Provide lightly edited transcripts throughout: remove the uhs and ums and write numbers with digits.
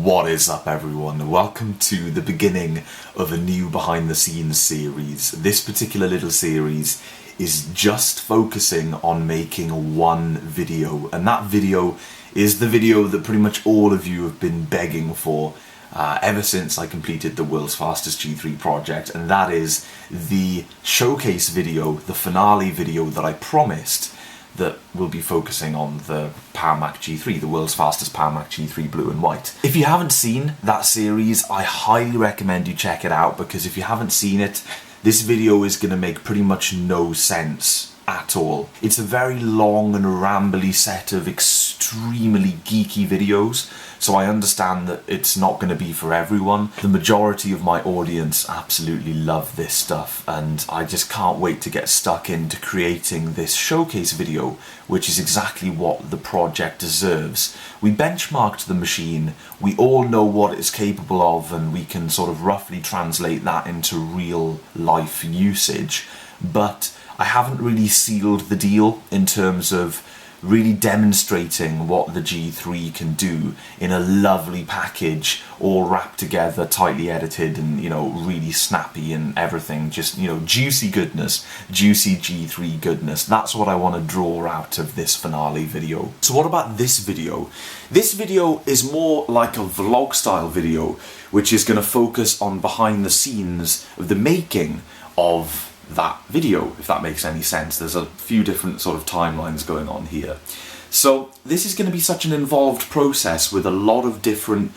What is up, everyone? Welcome to the beginning of a new behind the scenes series. This particular little series is just focusing on making one video, and that video is the video that pretty much all of you have been begging for ever since I completed the World's Fastest G3 project, and that is the showcase video, the finale video that I promised that will be focusing on the Power Mac G3, the world's fastest Power Mac G3 blue and white. If you haven't seen that series, I highly recommend you check it out, because if you haven't seen it, this video is going to make pretty much no sense at all. It's a very long and rambly set of extremely geeky videos, so I understand that it's not going to be for everyone. The majority of my audience absolutely love this stuff, and I just can't wait to get stuck into creating this showcase video, which is exactly what the project deserves. We benchmarked the machine, we all know what it's capable of, and we can sort of roughly translate that into real life usage, but I haven't really sealed the deal in terms of really demonstrating what the G3 can do in a lovely package, all wrapped together, tightly edited, and, you know, really snappy and everything. Just, you know, juicy goodness, juicy G3 goodness. That's what I want to draw out of this finale video. So what about this video? This video is more like a vlog style video, which is going to focus on behind the scenes of the making of that video, if that makes any sense. There's a few different sort of timelines going on here. So this is going to be such an involved process with a lot of different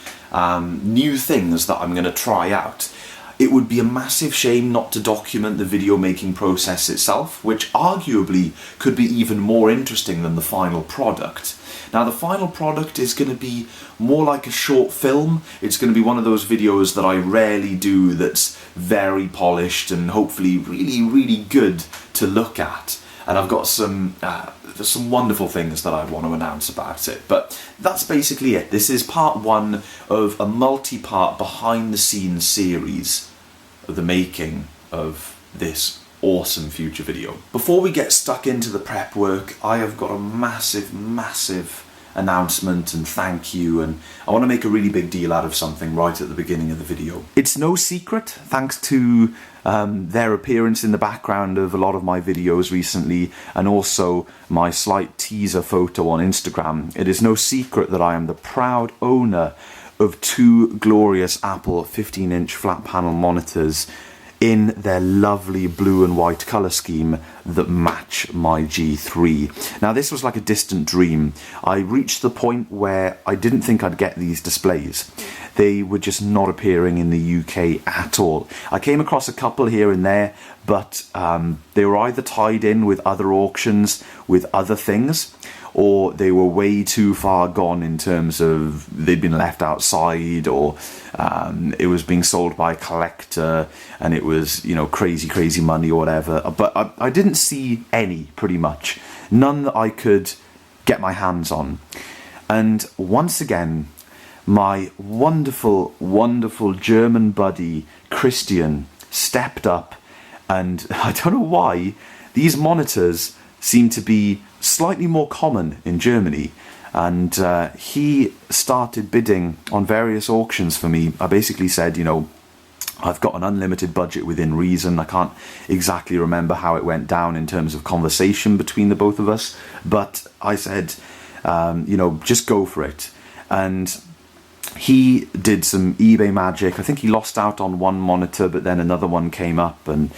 new things that I'm going to try out. It would be a massive shame not to document the video making process itself, which arguably could be even more interesting than the final product. Now, the final product is going to be more like a short film. It's going to be one of those videos that I rarely do that's very polished and hopefully really good to look at. And I've got some wonderful things that I want to announce about it. But that's basically it. This is part one of a multi-part behind-the-scenes series of the making of this awesome future video. Before we get stuck into the prep work, I have got a massive announcement and thank you, and I want to make a really big deal out of something right at the beginning of the video. It's no secret, thanks to their appearance in the background of a lot of my videos recently, and also my slight teaser photo on Instagram, it is no secret that I am the proud owner of two glorious Apple 15-inch flat panel monitors in their lovely blue and white colour scheme that match my G3. Now, this was like a distant dream. I reached the point where I didn't think I'd get these displays. They were just not appearing in the UK at all. I came across a couple here and there, but they were either tied in with other auctions, with other things, or they were way too far gone in terms of they'd been left outside, or it was being sold by a collector and it was, you know, crazy money or whatever. But I didn't see any, pretty much. None that I could get my hands on. And once again, my wonderful German buddy Christian stepped up, and I don't know why, these monitors seem to be slightly more common in Germany, and he started bidding on various auctions for me. I basically said, you know, I've got an unlimited budget within reason. I can't exactly remember how it went down in terms of conversation between the both of us, but I said, you know, just go for it. And he did some eBay magic. I think he lost out on one monitor, but then another one came up, and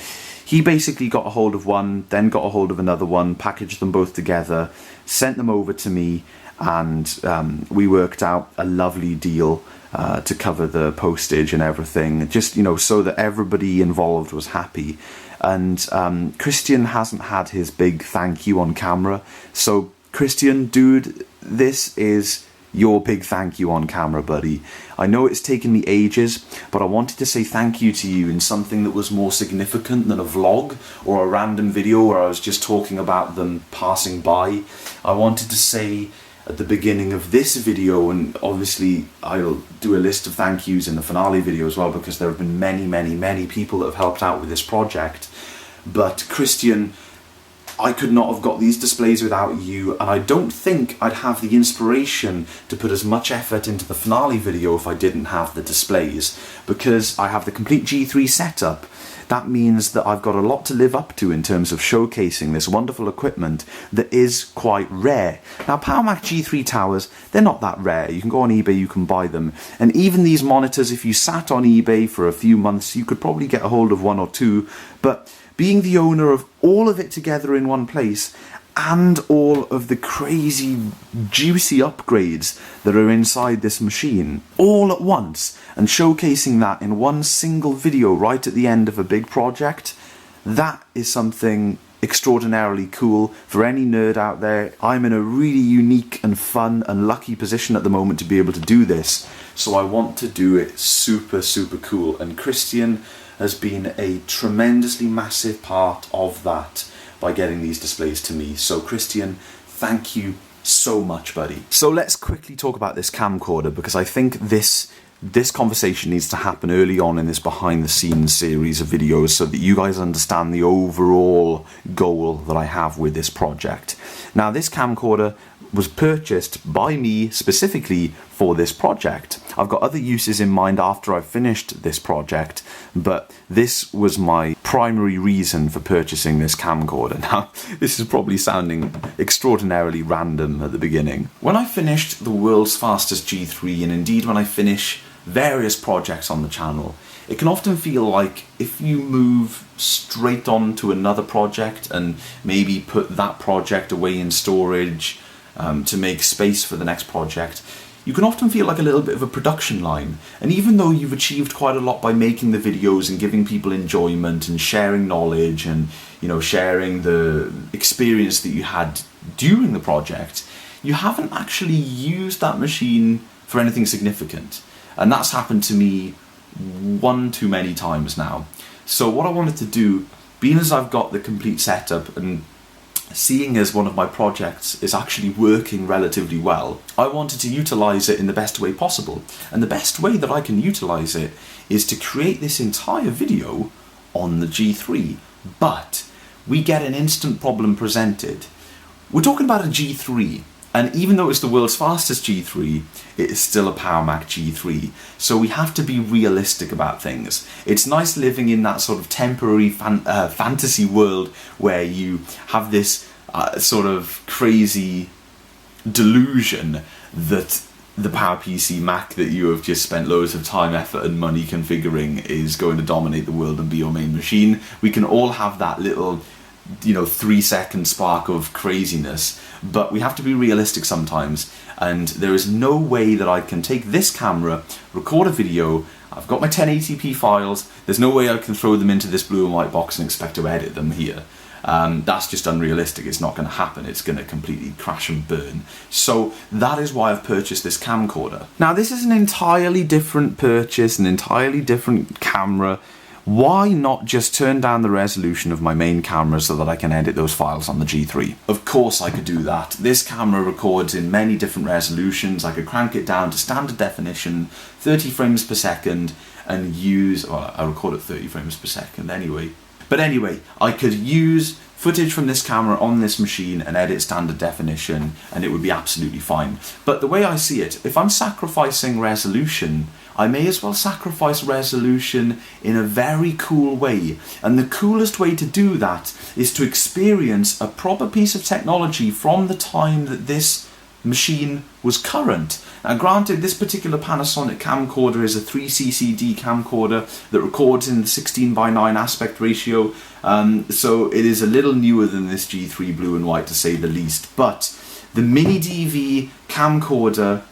he basically got a hold of one, then got a hold of another one, packaged them both together, sent them over to me, and we worked out a lovely deal to cover the postage and everything, just, you know, so that everybody involved was happy. And Christian hasn't had his big thank you on camera, so Christian, dude, this is your big thank you on camera, buddy. I know it's taken me ages, but I wanted to say thank you to you in something that was more significant than a vlog or a random video where I was just talking about them passing by. I wanted to say at the beginning of this video, and obviously I'll do a list of thank yous in the finale video as well, because there have been many people that have helped out with this project, but Christian, I could not have got these displays without you, and I don't think I'd have the inspiration to put as much effort into the finale video if I didn't have the displays, because I have the complete G3 setup. That means that I've got a lot to live up to in terms of showcasing this wonderful equipment that is quite rare. Now, PowerMac G3 towers, they're not that rare. You can go on eBay, you can buy them. And even these monitors, if you sat on eBay for a few months, you could probably get a hold of one or two. But being the owner of all of it together in one place, and all of the crazy, juicy upgrades that are inside this machine, all at once, and showcasing that in one single video right at the end of a big project, that is something extraordinarily cool for any nerd out there. I'm in a really unique and fun and lucky position at the moment to be able to do this, so I want to do it super, super cool, and Christian has been a tremendously massive part of that by getting these displays to me. So Christian, thank you so much, buddy. So let's quickly talk about this camcorder, because I think this conversation needs to happen early on in this behind the scenes series of videos so that you guys understand the overall goal that I have with this project. Now, this camcorder was purchased by me specifically for this project. I've got other uses in mind after I've finished this project, but this was my primary reason for purchasing this camcorder. Now, this is probably sounding extraordinarily random at the beginning. When I finished the World's Fastest G3, and indeed when I finish various projects on the channel, it can often feel like if you move straight on to another project and maybe put that project away in storage to make space for the next project, you can often feel like a little bit of a production line. And even though you've achieved quite a lot by making the videos and giving people enjoyment and sharing knowledge and, you know, sharing the experience that you had during the project, you haven't actually used that machine for anything significant. And that's happened to me one too many times now. So what I wanted to do, being as I've got the complete setup and seeing as one of my projects is actually working relatively well, I wanted to utilize it in the best way possible. And the best way that I can utilize it is to create this entire video on the G3. But we get an instant problem presented. We're talking about a G3, and even though it's the world's fastest G3, it is still a PowerMac G3. So we have to be realistic about things. It's nice living in that sort of temporary fantasy world where you have this sort of crazy delusion that the PowerPC Mac that you have just spent loads of time, effort and money configuring is going to dominate the world and be your main machine. We can all have that little, 3-second spark of craziness, but we have to be realistic sometimes, and there is no way that I can take this camera, record a video, I've got my 1080p files, there's no way I can throw them into this blue and white box and expect to edit them here. That's just unrealistic. It's not going to happen. It's going to completely crash and burn. So that is why I've purchased this camcorder. Now, this is an entirely different purchase, an entirely different camera. Why not just turn down the resolution of my main camera so that I can edit those files on the G3? Of course I could do that. This camera records in many different resolutions. I could crank it down to standard definition, 30 frames per second, and use, well, I record at 30 frames per second anyway. But anyway, I could use footage from this camera on this machine and edit standard definition, and it would be absolutely fine. But the way I see it, if I'm sacrificing resolution, I may as well sacrifice resolution in a very cool way. And the coolest way to do that is to experience a proper piece of technology from the time that this machine was current. Now granted, this particular Panasonic camcorder is a 3CCD camcorder that records in the 16:9 aspect ratio, so it is a little newer than this G3 blue and white, to say the least. But the Mini DV camcorder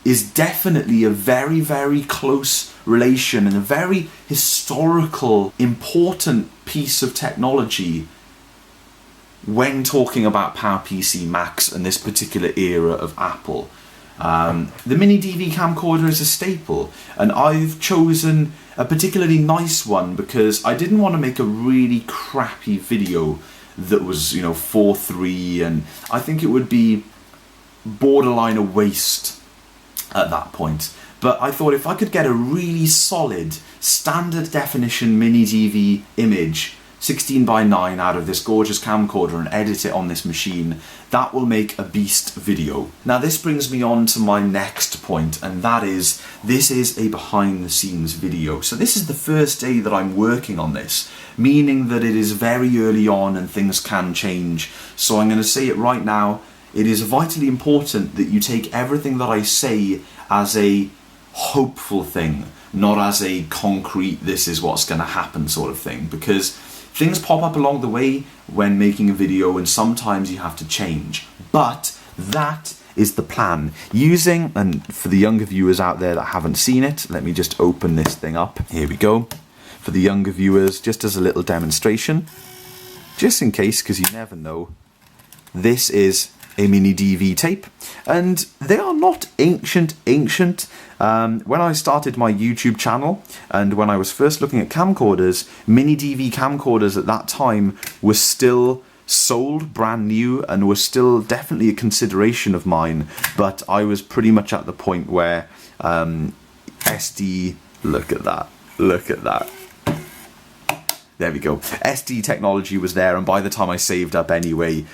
is definitely a very, very close relation and a very historical, important piece of technology when talking about PowerPC Macs and this particular era of Apple. The Mini DV camcorder is a staple, and I've chosen a particularly nice one because I didn't want to make a really crappy video that was, 4:3, and I think it would be borderline a waste at that point. But I thought if I could get a really solid standard definition Mini DV image 16:9 out of this gorgeous camcorder and edit it on this machine, that will make a beast video. Now this brings me on to my next point, and that is, this is a behind the scenes video. So this is the first day that I'm working on this, meaning that it is very early on and things can change. So I'm going to say it right now, it is vitally important that you take everything that I say as a hopeful thing, not as a concrete, this is what's going to happen sort of thing, because things pop up along the way when making a video and sometimes you have to change. But that is the plan. Using, and for the younger viewers out there that haven't seen it, let me just open this thing up. Here we go. For the younger viewers, just as a little demonstration, just in case, because you never know, this is a mini DV tape, and they are not ancient. When I started my YouTube channel and when I was first looking at camcorders, mini DV camcorders at that time were still sold brand new and were still definitely a consideration of mine, but I was pretty much at the point where SD, look at that. There we go. SD technology was there, and by the time I saved up anyway,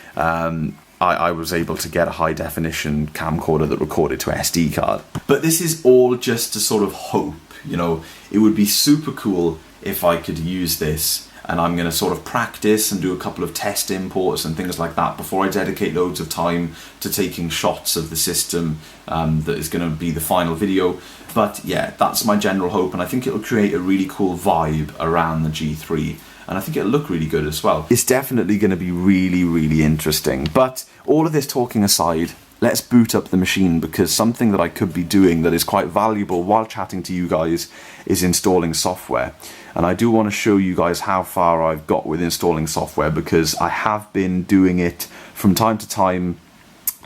I was able to get a high definition camcorder that recorded to SD card. But this is all just to sort of hope, you know, it would be super cool if I could use this, and I'm going to sort of practice and do a couple of test imports and things like that before I dedicate loads of time to taking shots of the system that is going to be the final video. But yeah, that's my general hope, and I think it'll create a really cool vibe around the G3. And I think it'll look really good as well. It's definitely going to be really, really interesting. But all of this talking aside, let's boot up the machine, because something that I could be doing that is quite valuable while chatting to you guys is installing software. And I do want to show you guys how far I've got with installing software, because I have been doing it from time to time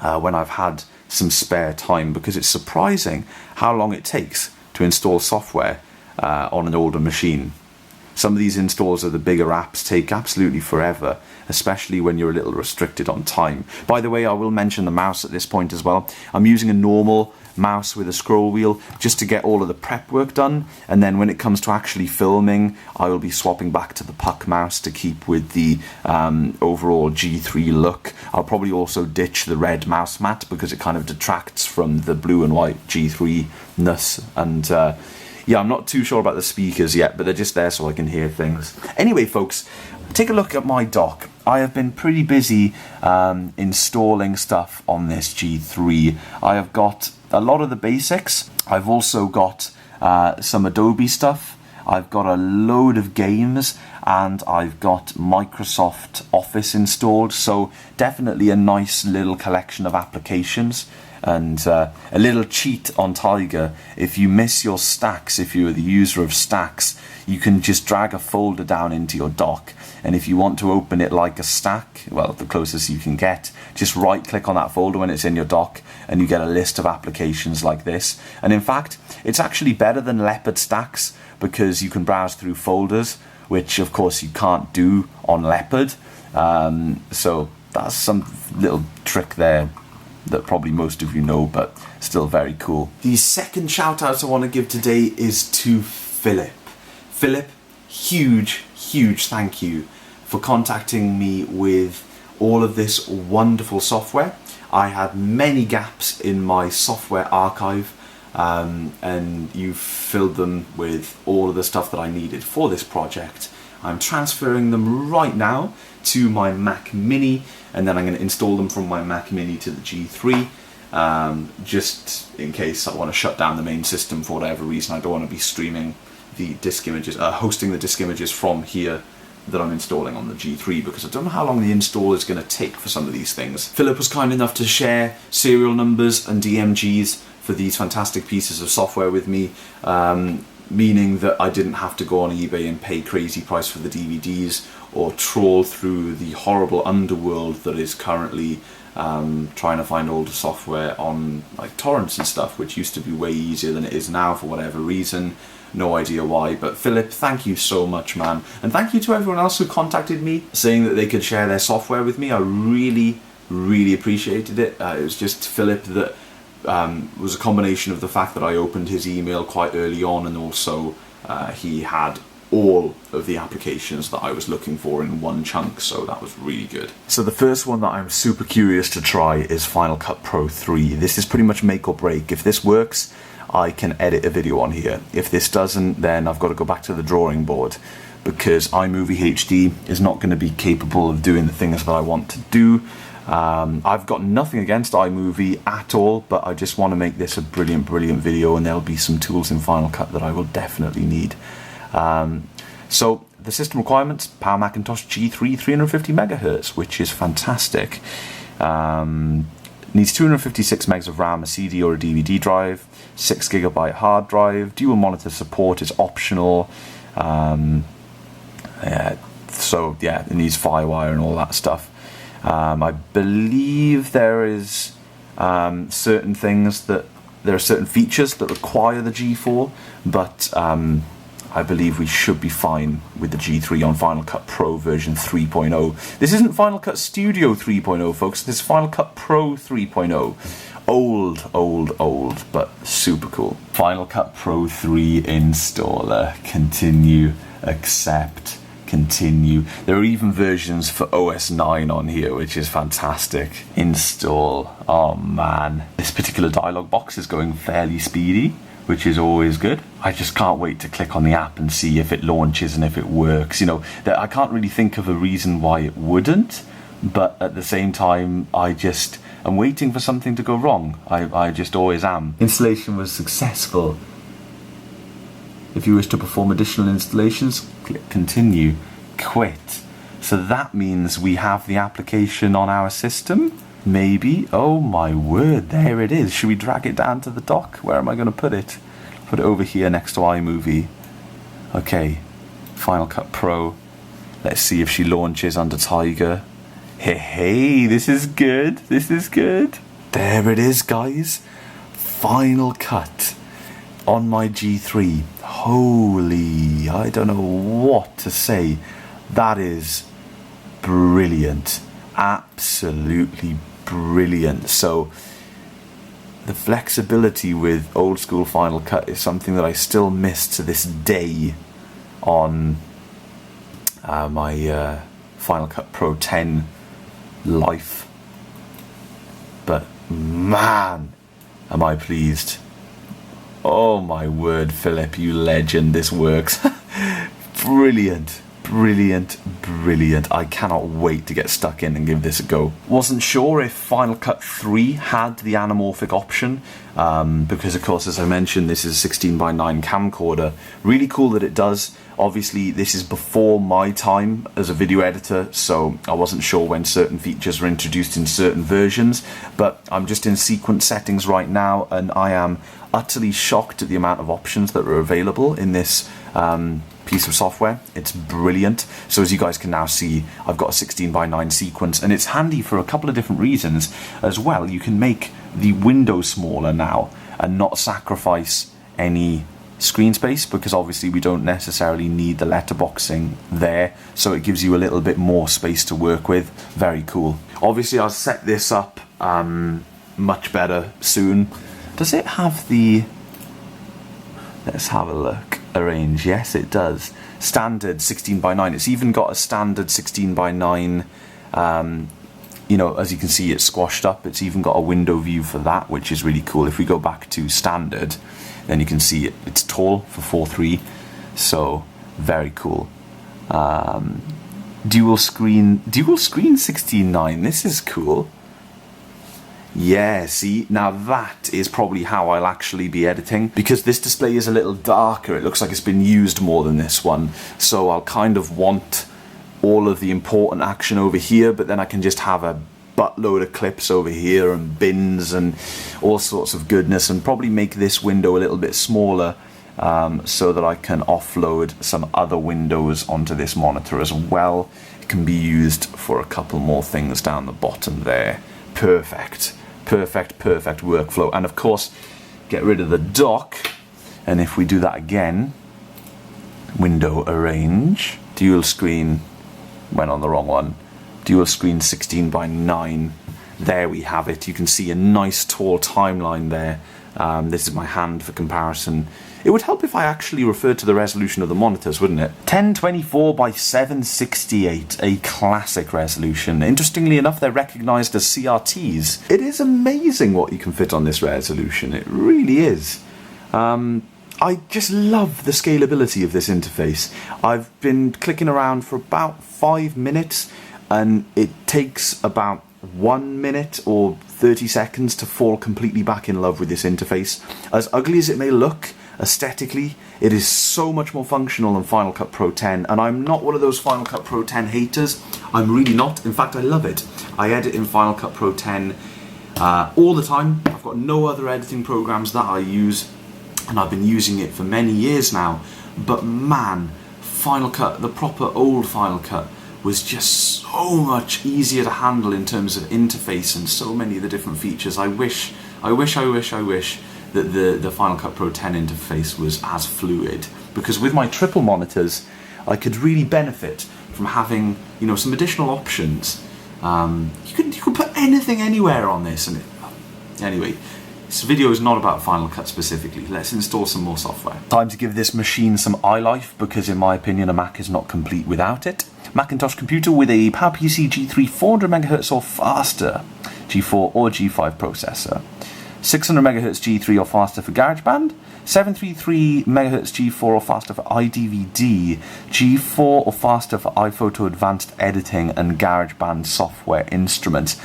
when I've had some spare time, because it's surprising how long it takes to install software on an older machine. Some of these installs of the bigger apps take absolutely forever, especially when you're a little restricted on time. By the way, I will mention the mouse at this point as well. I'm using a normal mouse with a scroll wheel just to get all of the prep work done, and then when it comes to actually filming, I will be swapping back to the puck mouse to keep with the overall G3 look. I'll probably also ditch the red mouse mat because it kind of detracts from the blue and white G3-ness, and yeah, I'm not too sure about the speakers yet, but they're just there so I can hear things. Anyway, folks, take a look at my dock. I have been pretty busy installing stuff on this G3. I have got a lot of the basics. I've also got some Adobe stuff. I've got a load of games, and I've got Microsoft Office installed. So definitely a nice little collection of applications. And a little cheat on Tiger: if you miss your stacks, if you're the user of stacks, you can just drag a folder down into your dock, and if you want to open it like a stack, well, the closest you can get, just right click on that folder when it's in your dock and you get a list of applications like this. And in fact, it's actually better than Leopard stacks because you can browse through folders, which of course you can't do on Leopard. So that's some little trick there that probably most of you know, but still very cool. The second shout out I want to give today is to Philip. Philip, huge thank you for contacting me with all of this wonderful software. I had many gaps in my software archive, and you filled them with all of the stuff that I needed for this project. I'm transferring them right now to my Mac Mini, and then I'm going to install them from my Mac Mini to the G3, just in case I want to shut down the main system for whatever reason. I don't want to be streaming the disk images, hosting the disk images from here that I'm installing on the G3, because I don't know how long the install is going to take for some of these things. Philip was kind enough to share serial numbers and DMGs for these fantastic pieces of software with me, meaning that I didn't have to go on eBay and pay crazy price for the DVDs or trawl through the horrible underworld that is currently trying to find older software on like torrents and stuff, which used to be way easier than it is now for whatever reason. No idea why, but Philip, thank you so much, man. And thank you to everyone else who contacted me saying that they could share their software with me. I really appreciated it. It was just Philip that was a combination of the fact that I opened his email quite early on, and also he had all of the applications that I was looking for in one chunk, so that was really good. So the first one that I'm super curious to try is Final Cut Pro 3. This is pretty much make or break. If this works, I can edit a video on here. If this doesn't, then I've got to go back to the drawing board, because iMovie HD is not going to be capable of doing the things that I want to do. I've got nothing against iMovie at all, but I just want to make this a brilliant video, and there'll be some tools in Final Cut that I will definitely need. So the system requirements: Power Macintosh G3 350 megahertz, which is fantastic. Needs 256 megs of RAM, a CD or a DVD drive, 6 GB hard drive. Dual monitor support is optional. So yeah, it needs FireWire and all that stuff. I believe there is certain things that there are certain features that require the G4, but I believe we should be fine with the G3 on Final Cut Pro version 3.0. This isn't Final Cut Studio 3.0, folks. This is Final Cut Pro 3.0. Old, but super cool. Final Cut Pro 3 installer. Continue. Accept. Continue. There are even versions for OS 9 on here, which is fantastic. Install. Oh man. This particular dialog box is going fairly speedy, which is always good. I just can't wait to click on the app and see if it launches and if it works. You know, I can't really think of a reason why it wouldn't, but at the same time, I'm waiting for something to go wrong. I just always am. Installation was successful. If you wish to perform additional installations, click continue, quit. So that means we have the application on our system? Maybe. Oh my word, there it is. Should we drag it down to the dock? Where am I going to put it? Put it over here next to iMovie. Okay, Final Cut Pro. Let's see if she launches under Tiger. Hey, this is good. This is good. There it is, guys. Final Cut on my G3. Holy, I don't know what to say. That is brilliant. Absolutely brilliant. So the flexibility with old school Final Cut is something that I still miss to this day on my Final Cut Pro 10 Life. But man, am I pleased. Oh my word, Philip, you legend, this works. Brilliant. Brilliant. I cannot wait to get stuck in and give this a go. Wasn't sure if Final Cut 3 had the anamorphic option, because of course, as I mentioned, this is a 16:9 camcorder. Really cool that it does. Obviously, this is before my time as a video editor, so I wasn't sure when certain features were introduced in certain versions, but I'm just in sequence settings right now, and I am utterly shocked at the amount of options that are available in this piece of software. It's brilliant. So as you guys can now see, I've got a 16:9 sequence, and it's handy for a couple of different reasons as well. You can make the window smaller now and not sacrifice any screen space, because obviously we don't necessarily need the letterboxing there, so it gives you a little bit more space to work with. Very cool. Obviously I'll set this up much better soon. Does it have the, let's have a look, arrange? Yes, it does. Standard 16:9. It's even got a standard 16:9. You know, as you can see, it's squashed up. It's even got a window view for that, which is really cool. If we go back to standard, then you can see it's tall for 4:3, so very cool. Dual screen 16:9. This is cool. Yeah, see, now that is probably how I'll actually be editing, because this display is a little darker. It looks like it's been used more than this one, so I'll kind of want all of the important action over here, but then I can just have a buttload of clips over here and bins and all sorts of goodness, and probably make this window a little bit smaller so that I can offload some other windows onto this monitor as well. It can be used for a couple more things down the bottom there. Perfect workflow. And of course, get rid of the dock, and if we do that again, window arrange, dual screen, went on the wrong one, dual screen 16:9. There we have it. You can see a nice tall timeline there. This is my hand for comparison. It would help if I actually referred to the resolution of the monitors, wouldn't it? 1024 by 768, a classic resolution. Interestingly enough, they're recognised as CRTs. It is amazing what you can fit on this resolution. It really is. I just love the scalability of this interface. I've been clicking around for about 5 minutes, and it takes about 1 minute or 30 seconds to fall completely back in love with this interface. As ugly as it may look, aesthetically, it is so much more functional than Final Cut Pro 10, and I'm not one of those Final Cut Pro 10 haters. I'm really not. In fact, I love it. I edit in Final Cut Pro 10 all the time. I've got no other editing programs that I use, and I've been using it for many years now. But man, Final Cut, the proper old Final Cut, was just so much easier to handle in terms of interface and so many of the different features. I wish that the Final Cut Pro 10 interface was as fluid, because with my triple monitors, I could really benefit from having, you know, some additional options. You could put anything anywhere on this, and anyway. This video is not about Final Cut specifically. Let's install some more software. Time to give this machine some iLife, because in my opinion a Mac is not complete without it. Macintosh computer with a PowerPC G3 400MHz or faster, G4 or G5 processor. 600MHz G3 or faster for GarageBand. 733MHz G4 or faster for iDVD. G4 or faster for iPhoto Advanced Editing and GarageBand software instruments.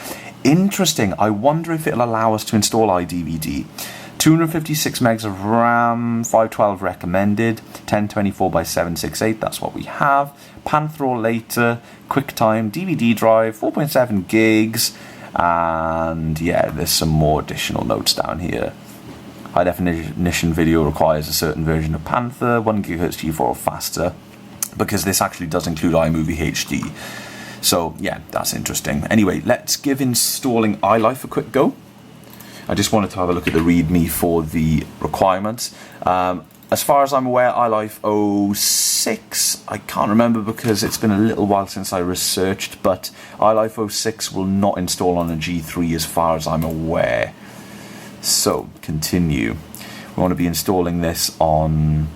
Interesting. I wonder if it'll allow us to install iDVD. 256 megs of RAM, 512 recommended, 1024 by 768, that's what we have. Panther or later, QuickTime, DVD drive, 4.7 gigs, and yeah, there's some more additional notes down here. High definition video requires a certain version of Panther, 1 GHz G4 or faster, because this actually does include iMovie HD. So yeah, that's interesting. Anyway, let's give installing iLife a quick go. I just wanted to have a look at the README for the requirements. As far as I'm aware, iLife 06, I can't remember because it's been a little while since I researched, but iLife 06 will not install on a G3 as far as I'm aware. So, continue. We want to be installing this on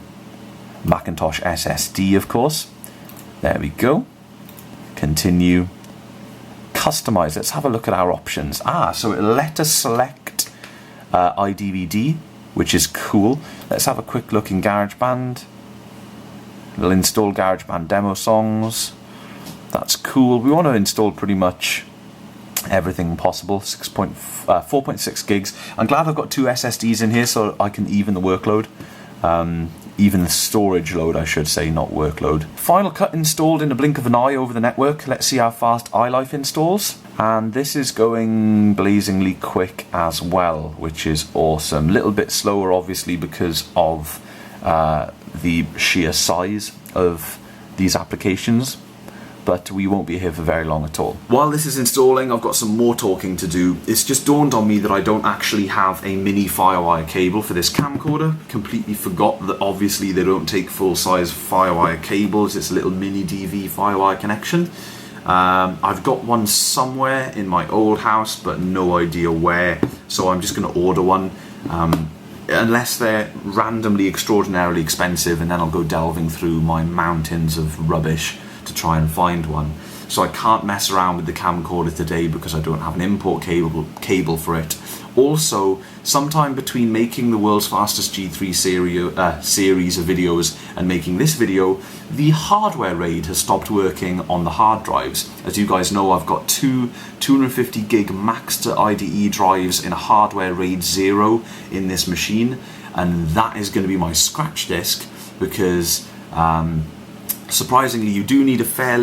Macintosh SSD, of course. There we go. Continue. Customize. Let's have a look at our options. So it'll let us select iDVD, which is cool. Let's have a quick look in GarageBand. It'll install GarageBand demo songs. That's cool. We want to install pretty much everything possible. 4.6 gigs. I'm glad I've got 2 SSDs in here so I can even the workload. Even the storage load, I should say, not workload. Final Cut installed in a blink of an eye over the network. Let's see how fast iLife installs. And this is going blazingly quick as well, which is awesome. Little bit slower, obviously, because of the sheer size of these applications. But we won't be here for very long at all. While this is installing, I've got some more talking to do. It's just dawned on me that I don't actually have a mini Firewire cable for this camcorder. Completely forgot that obviously they don't take full-size Firewire cables. It's a little mini DV Firewire connection. I've got one somewhere in my old house, but no idea where. So I'm just going to order one. Unless they're randomly extraordinarily expensive, and then I'll go delving through my mountains of rubbish to try and find one. So I can't mess around with the camcorder today because I don't have an import cable for it. Also, sometime between making the World's Fastest G3 series of videos and making this video, the hardware RAID has stopped working on the hard drives. As you guys know, I've got 2 250 gig max to IDE drives in a hardware RAID 0 in this machine, and that is going to be my scratch disk because surprisingly, you do need a fair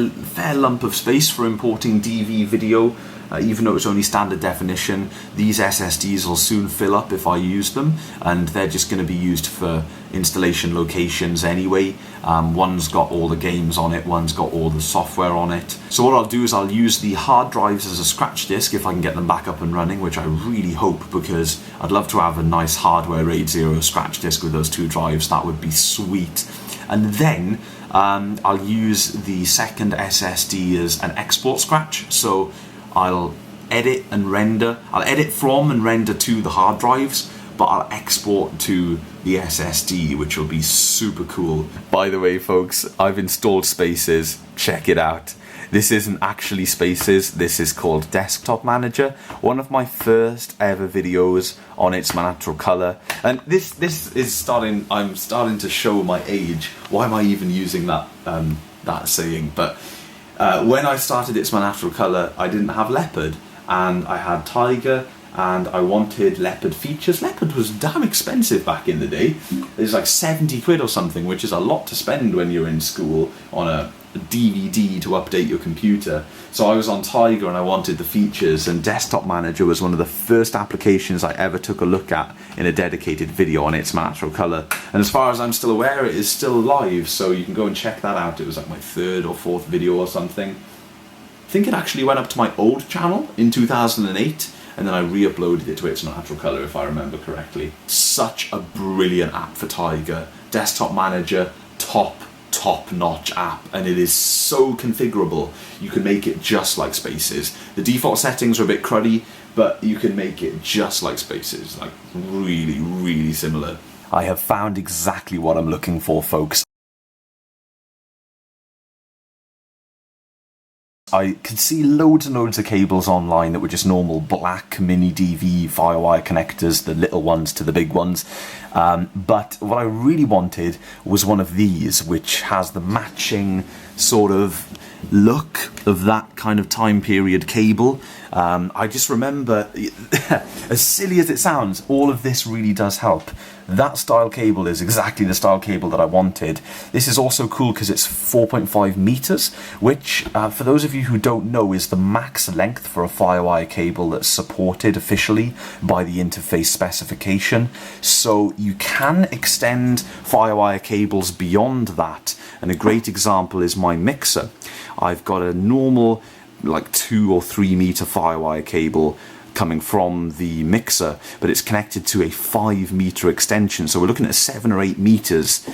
lump of space for importing DV video, even though it's only standard definition. These SSDs will soon fill up if I use them, and they're just going to be used for installation locations anyway. One's got all the games on it, one's got all the software on it. So what I'll do is I'll use the hard drives as a scratch disk if I can get them back up and running, which I really hope, because I'd love to have a nice hardware RAID 0 scratch disk with those 2 drives. That would be sweet. And then I'll use the second SSD as an export scratch. So I'll edit and render. I'll edit from and render to the hard drives, but I'll export to the SSD, which will be super cool. By the way, folks, I've installed Spaces. Check it out. This isn't actually Spaces, this is called Desktop Manager. One of my first ever videos on ItsMyNaturalColour. And this is I'm starting to show my age. Why am I even using that saying? But when I started ItsMyNaturalColour, I didn't have Leopard, and I had Tiger, and I wanted Leopard features. Leopard was damn expensive back in the day. It was like 70 quid or something, which is a lot to spend when you're in school on a DVD to update your computer. So I was on Tiger and I wanted the features, and Desktop Manager was one of the first applications I ever took a look at in a dedicated video on ItsMyNaturalColour. And as far as I'm still aware, it is still live, so you can go and check that out. It was like my 3rd or 4th video or something. I think it actually went up to my old channel in 2008, and then I re-uploaded it to ItsMyNaturalColour, if I remember correctly. Such a brilliant app for Tiger. Desktop Manager, top-notch app, and it is so configurable. You can make it just like Spaces. The default settings are a bit cruddy, but you can make it just like Spaces, like really, really similar. I have found exactly what I'm looking for, folks. I could see loads and loads of cables online that were just normal black mini DV Firewire connectors, the little ones to the big ones. But what I really wanted was one of these, which has the matching sort of look of that kind of time period cable. I just remember, as silly as it sounds, all of this really does help. That style cable is exactly the style cable that I wanted. This is also cool because it's 4.5 meters, which, for those of you who don't know, is the max length for a Firewire cable that's supported officially by the interface specification. So you can extend Firewire cables beyond that, and a great example is my mixer. I've got a normal like 2 or 3 meter Firewire cable coming from the mixer, but it's connected to a 5 meter extension, so we're looking at 7 or 8 meters,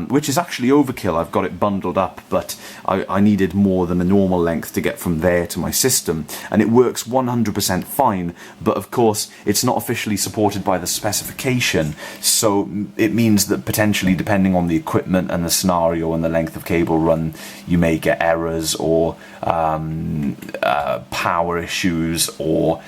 which is actually overkill. I've got it bundled up, but I needed more than the normal length to get from there to my system, and it works 100% fine. But of course it's not officially supported by the specification, so it means that potentially, depending on the equipment and the scenario and the length of cable run, you may get errors or power issues or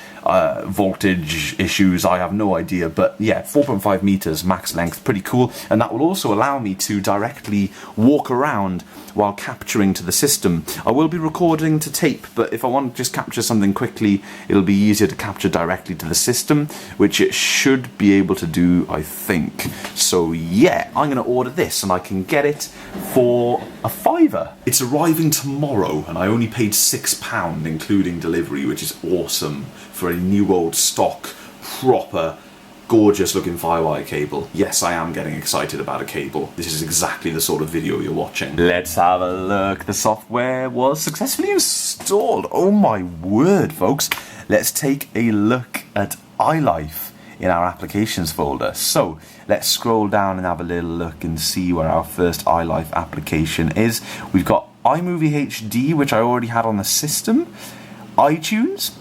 voltage issues. I have no idea, but yeah, 4.5 meters max length, pretty cool. And that will also allow me to directly walk around while capturing to the system. I will be recording to tape, but if I want to just capture something quickly, it'll be easier to capture directly to the system, which it should be able to do, I think. So yeah, I'm going to order this, and I can get it for a £5. It's arriving tomorrow, and I only paid £6, including delivery, which is awesome for a new old stock, proper, gorgeous looking Firewire cable. Yes, I am getting excited about a cable. This is exactly the sort of video you're watching. Let's have a look. The software was successfully installed. Oh my word, folks. Let's take a look at iLife in our applications folder. So let's scroll down and have a little look and see where our first iLife application is. We've got iMovie HD, which I already had on the system. iTunes.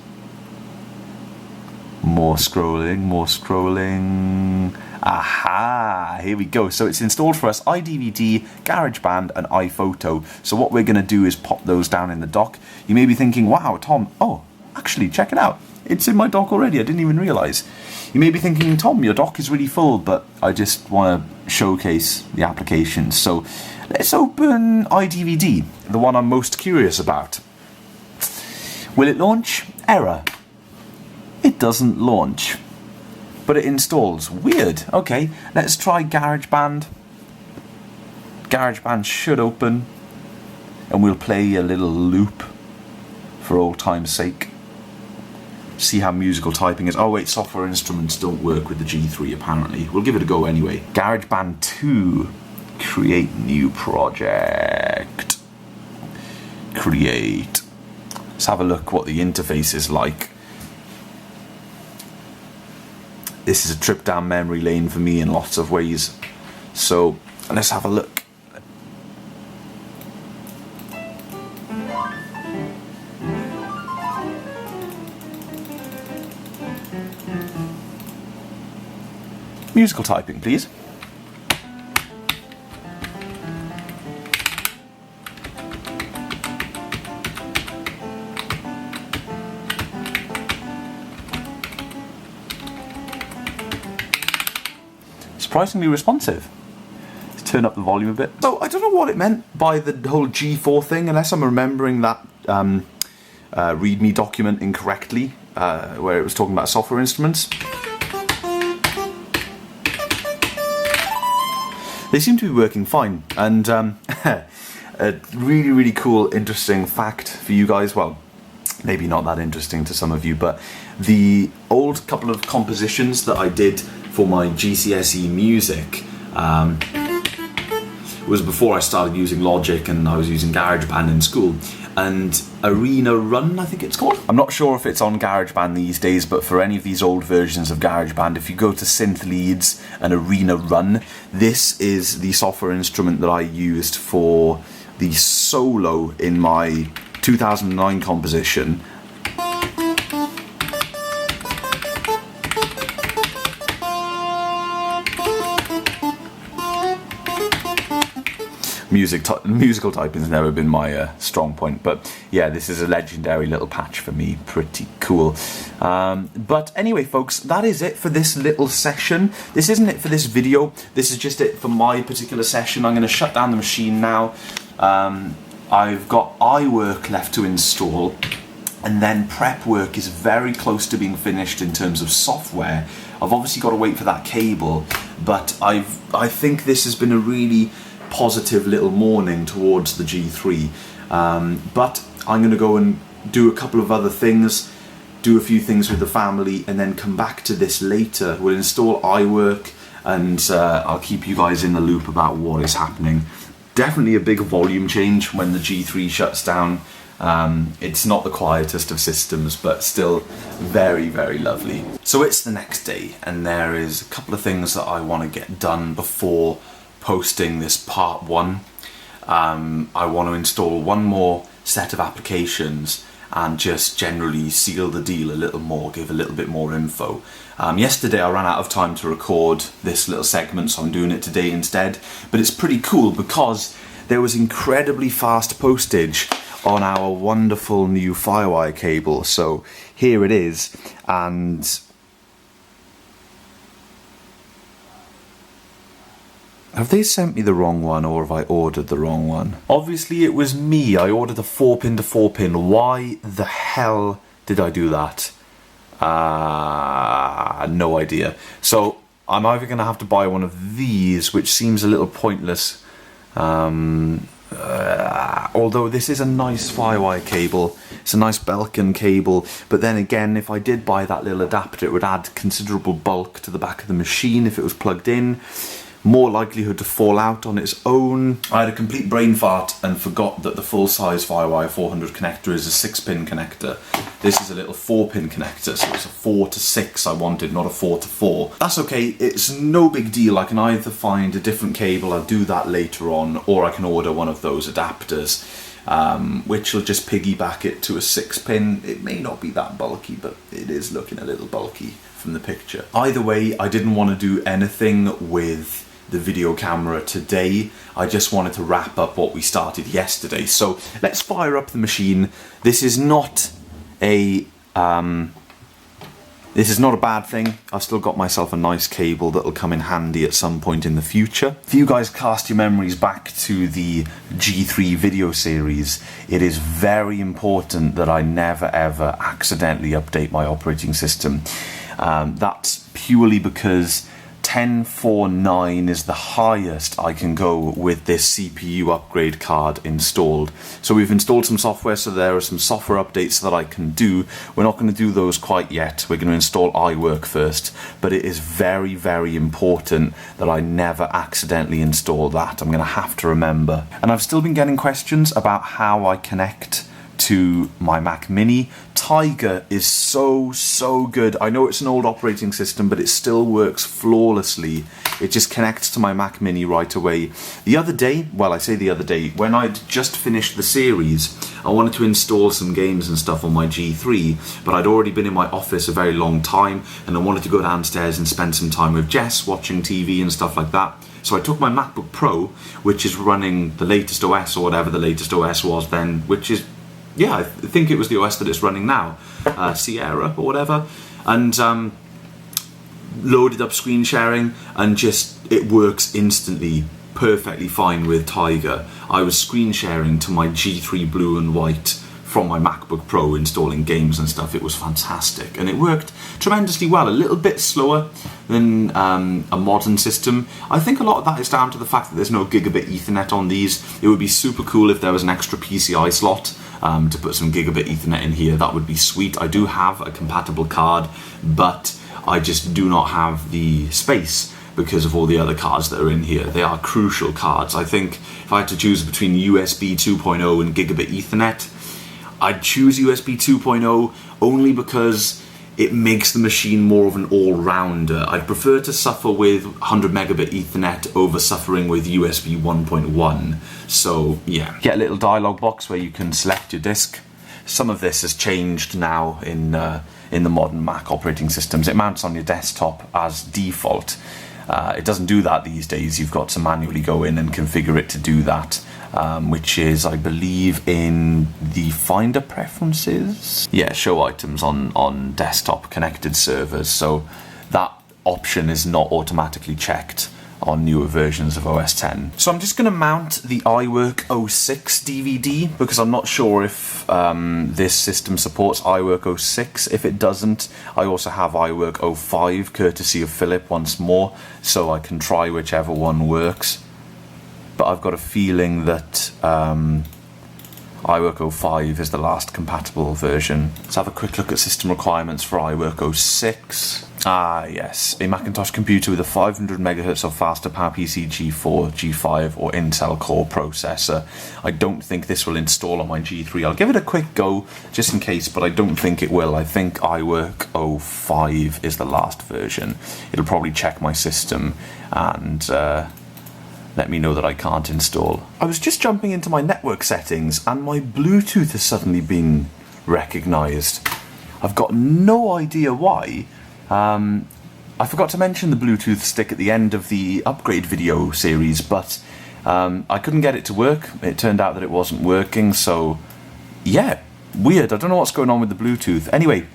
More scrolling, more scrolling. Aha, here we go. So it's installed for us iDVD, GarageBand and iPhoto. So what we're going to do is pop those down in the dock. You may be thinking, wow, Tom, oh, actually, check it out. It's in my dock already. I didn't even realize. You may be thinking, Tom, your dock is really full, but I just want to showcase the applications. So let's open iDVD, the one I'm most curious about. Will it launch? Error. It doesn't launch, but it installs. Weird. Okay, let's try GarageBand. GarageBand should open, and we'll play a little loop for old time's sake. See how musical typing is. Oh wait, software instruments don't work with the G3 apparently. We'll give it a go anyway. GarageBand 2. Create new project. Create. Let's have a look what the interface is like. This is a trip down memory lane for me in lots of ways. So let's have a look. Musical typing, please. surprisingly responsive. Let's turn up the volume a bit. So I don't know what it meant by the whole G4 thing, unless I'm remembering that README document incorrectly, where it was talking about software instruments. They seem to be working fine, and a really, really cool, interesting fact for you guys. Well, maybe not that interesting to some of you, but the old couple of compositions that I did for my GCSE music was before I started using Logic, and I was using GarageBand in school. And Arena Run, I think it's called. I'm not sure if it's on GarageBand these days, but for any of these old versions of GarageBand, if you go to Synth Leads and Arena Run, this is the software instrument that I used for the solo in my 2009 composition. Musical typing has never been my strong point, but yeah, this is a legendary little patch for me. Pretty cool. But anyway, folks, that is it for this little session. This isn't it for this video. This is just it for my particular session. I'm going to shut down the machine now. I've got iWork left to install, and then prep work is very close to being finished in terms of software. I've obviously got to wait for that cable, but I think this has been a really positive little morning towards the G3, but I'm going to go and do a couple of other things, do a few things with the family, and then come back to this later. We'll install iWork, and I'll keep you guys in the loop about what is happening. Definitely a big volume change when the G3 shuts down. It's not the quietest of systems, but still very, very lovely. So it's the next day, and there is a couple of things that I want to get done before posting this part 1. I want to install one more set of applications and just generally seal the deal a little more, give a little bit more info. Yesterday I ran out of time to record this little segment, so I'm doing it today instead. But it's pretty cool because there was incredibly fast postage on our wonderful new Firewire cable. So here it is, and have they sent me the wrong one, or have I ordered the wrong one? Obviously it was me. I ordered a 4-pin to 4-pin. Why the hell did I do that? No idea. So I'm either going to have to buy one of these, which seems a little pointless. Although this is a nice Firewire cable. It's a nice Belkin cable. But then again, if I did buy that little adapter, it would add considerable bulk to the back of the machine if it was plugged in. More likelihood to fall out on its own. I had a complete brain fart and forgot that the full-size Firewire 400 connector is a 6-pin connector. This is a little 4-pin connector, so it's a 4 to 6 I wanted, not a 4 to 4. That's okay, it's no big deal. I can either find a different cable, I'll do that later on, or I can order one of those adapters, which will just piggyback it to a 6-pin. It may not be that bulky, but it is looking a little bulky from the picture. Either way, I didn't want to do anything with the video camera today. I just wanted to wrap up what we started yesterday. So let's fire up the machine. This is not a bad thing. I've still got myself a nice cable that'll come in handy at some point in the future. If you guys cast your memories back to the G3 video series, it is very important that I never ever accidentally update my operating system. That's purely because 1049 is the highest I can go with this CPU upgrade card installed. So we've installed some software, so there are some software updates that I can do. We're not going to do those quite yet. We're going to install iWork first, but it is very, very important that I never accidentally install that. I'm going to have to remember. And I've still been getting questions about how I connect to my Mac Mini. Tiger is so good. I know it's an old operating system, but it still works flawlessly. It just connects to my Mac Mini right away. The other day, well, I say the other day, when I'd just finished the series, I wanted to install some games and stuff on my G3, but I'd already been in my office a very long time, and I wanted to go downstairs and spend some time with Jess, watching TV and stuff like that. So I took my MacBook Pro, which is running the latest OS, or whatever the latest OS was then, which is, yeah, I think it was the OS that it's running now, Sierra or whatever, and loaded up screen sharing and just it works instantly perfectly fine with Tiger. I was screen sharing to my G3 blue and white from my MacBook Pro, installing games and stuff. It was fantastic and it worked tremendously well. A little bit slower than a modern system. I think a lot of that is down to the fact that there's no gigabit Ethernet on these. It would be super cool if there was an extra PCI slot to put some gigabit Ethernet in here. That would be sweet. I do have a compatible card, but I just do not have the space because of all the other cards that are in here. They are crucial cards. I think if I had to choose between USB 2.0 and gigabit Ethernet, I'd choose USB 2.0 only because it makes the machine more of an all-rounder. I'd prefer to suffer with 100 megabit Ethernet over suffering with USB 1.1. So yeah. Get a little dialog box where you can select your disk. Some of this has changed now in the modern Mac operating systems. It mounts on your desktop as default. It doesn't do that these days. You've got to manually go in and configure it to do that, which is, I believe, in the Finder preferences. Yeah, show items on desktop connected servers. So that option is not automatically checked on newer versions of OS X. So I'm just going to mount the iWork 06 DVD because I'm not sure if this system supports iWork 06. If it doesn't, I also have iWork 05 courtesy of Philip once more, so I can try whichever one works. But I've got a feeling that iWork 05 is the last compatible version. Let's have a quick look at system requirements for iWork 06. Ah yes, a Macintosh computer with a 500 MHz or faster PowerPC G4, G5 or Intel Core processor. I don't think this will install on my G3. I'll give it a quick go just in case, but I don't think it will. I think iWork 05 is the last version. It'll probably check my system and let me know that I can't install. I was just jumping into my network settings and my Bluetooth has suddenly been recognised. I've got no idea why. I forgot to mention the Bluetooth stick at the end of the upgrade video series, but I couldn't get it to work. It turned out that it wasn't working, so yeah, weird. I don't know what's going on with the Bluetooth. Anyway,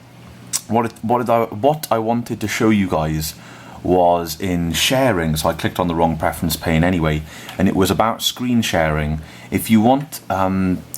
what I wanted to show you guys was in sharing, so I clicked on the wrong preference pane anyway, and it was about screen sharing. If you want,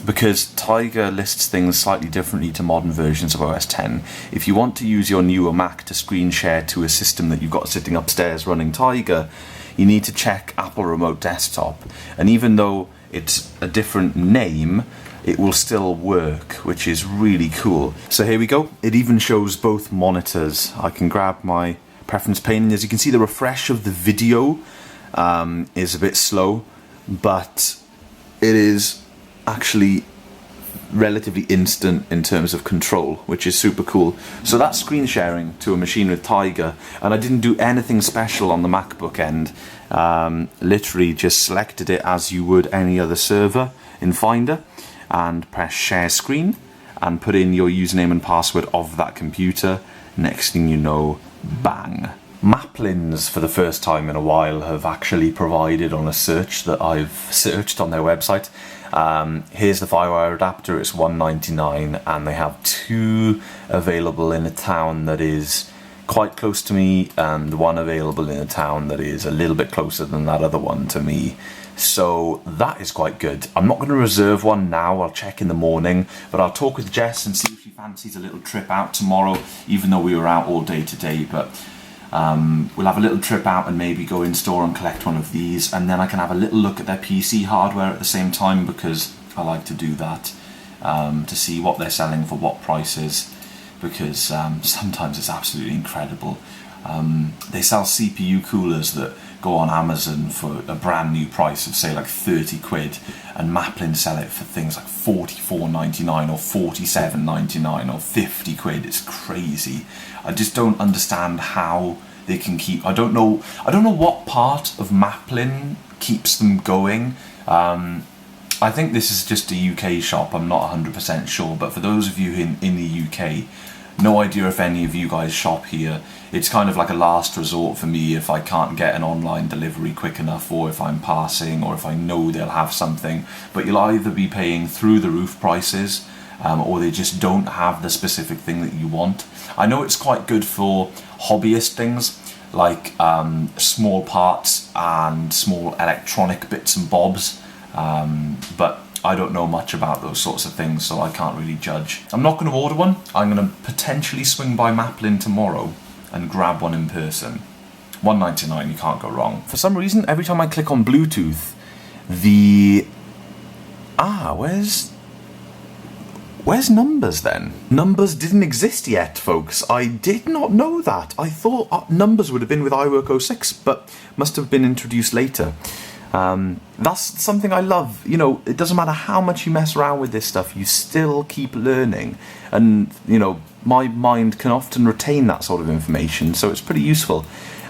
because Tiger lists things slightly differently to modern versions of OS X, if you want to use your newer Mac to screen share to a system that you've got sitting upstairs running Tiger, you need to check Apple Remote Desktop, and even though it's a different name, it will still work, which is really cool. So here we go, it even shows both monitors. I can grab my preference pane, and as you can see, the refresh of the video is a bit slow, but it is actually relatively instant in terms of control, which is super cool. So that's screen sharing to a machine with Tiger, and I didn't do anything special on the MacBook end. Literally just selected it as you would any other server in Finder and press share screen and put in your username and password of that computer. Next thing you know, bang. Maplins, for the first time in a while, have actually provided on a search that I've searched on their website. Here's the FireWire adapter, it's $1.99, and they have two available in a town that is quite close to me, and one available in a town that is a little bit closer than that other one to me. So that is quite good. I'm not going to reserve one now, I'll check in the morning, but I'll talk with Jess and see if she fancies a little trip out tomorrow, even though we were out all day today. But we'll have a little trip out and maybe go in store and collect one of these, and then I can have a little look at their PC hardware at the same time, because I like to do that, to see what they're selling for what prices, because sometimes it's absolutely incredible. They sell CPU coolers that go on Amazon for a brand new price of say like 30 quid, and Maplin sell it for things like $44.99 or $47.99 or 50 quid. It's crazy. I just don't understand how they can keep. I don't know what part of Maplin keeps them going. I think this is just a UK shop, I'm not 100% sure, but for those of you in the UK, no idea if any of you guys shop here. It's kind of like a last resort for me if I can't get an online delivery quick enough, or if I'm passing, or if I know they'll have something. But you'll either be paying through the roof prices, or they just don't have the specific thing that you want. I know it's quite good for hobbyist things. like small parts and small electronic bits and bobs, but I don't know much about those sorts of things, so I can't really judge. I'm not going to order one. I'm going to potentially swing by Maplin tomorrow and grab one in person. $1.99, you can't go wrong. For some reason, every time I click on Bluetooth, where's numbers then? Numbers didn't exist yet, folks. I did not know that. I thought numbers would have been with iWork 06, but must have been introduced later. That's something I love. You know, it doesn't matter how much you mess around with this stuff, you still keep learning. And, you know, my mind can often retain that sort of information, so it's pretty useful.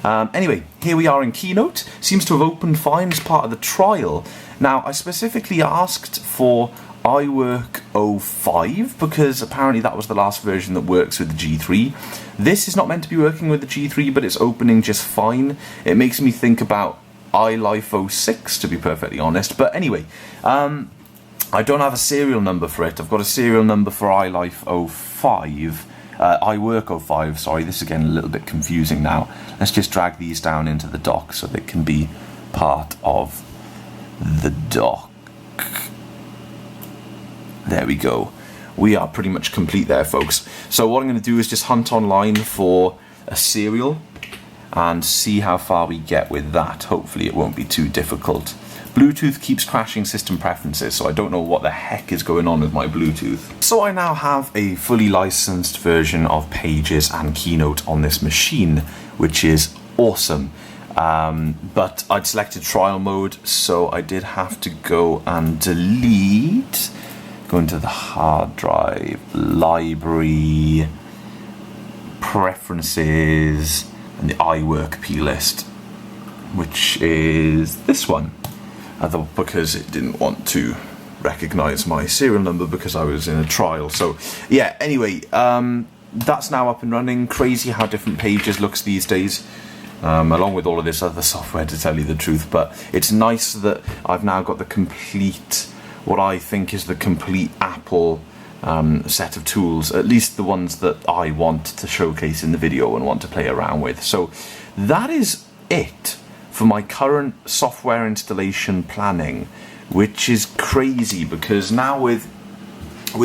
Anyway, here we are in Keynote. Seems to have opened fine as part of the trial. Now, I specifically asked for iWork 05 because apparently that was the last version that works with the G3. This is not meant to be working with the G3, but it's opening just fine. It makes me think about iLife 06, to be perfectly honest. But anyway, I don't have a serial number for it. I've got a serial number for iLife 05. iWork 05, sorry, this is getting a little bit confusing now. Let's just drag these down into the dock so they can be part of the dock. There we go. We are pretty much complete there, folks. So what I'm going to do is just hunt online for a serial and see how far we get with that. Hopefully it won't be too difficult. Bluetooth keeps crashing system preferences, so I don't know what the heck is going on with my Bluetooth. So I now have a fully licensed version of Pages and Keynote on this machine, which is awesome. But I'd selected trial mode, so I did have to go and delete, go into the hard drive, library, preferences, and the iWork plist, which is this one. Because it didn't want to recognize my serial number because I was in a trial. So yeah, anyway, that's now up and running. Crazy how different Pages looks these days, along with all of this other software, to tell you the truth. But it's nice that I've now got the complete, what I think is the complete Apple set of tools, at least the ones that I want to showcase in the video and want to play around with. So that is it for my current software installation planning, which is crazy because now with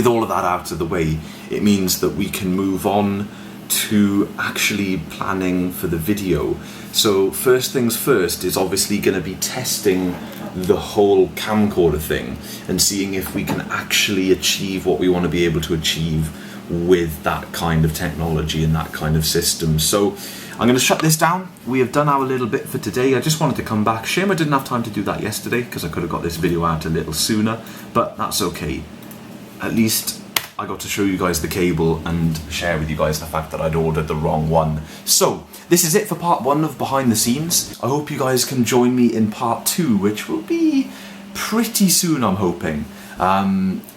all of that out of the way, it means that we can move on to actually planning for the video. So first things first is obviously going to be testing the whole camcorder thing and seeing if we can actually achieve what we want to be able to achieve with that kind of technology and that kind of system. So I'm going to shut this down. We have done our little bit for today. I just wanted to come back. Shame I didn't have time to do that yesterday because I could have got this video out a little sooner, but that's okay. At least I got to show you guys the cable and share with you guys the fact that I'd ordered the wrong one. So this is it for part 1 of Behind the Scenes. I hope you guys can join me in part 2, which will be pretty soon, I'm hoping.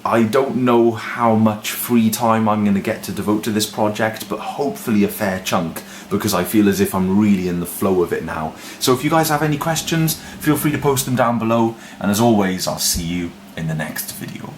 I don't know how much free time I'm going to get to devote to this project, but hopefully a fair chunk, because I feel as if I'm really in the flow of it now. So if you guys have any questions, feel free to post them down below, and as always, I'll see you in the next video.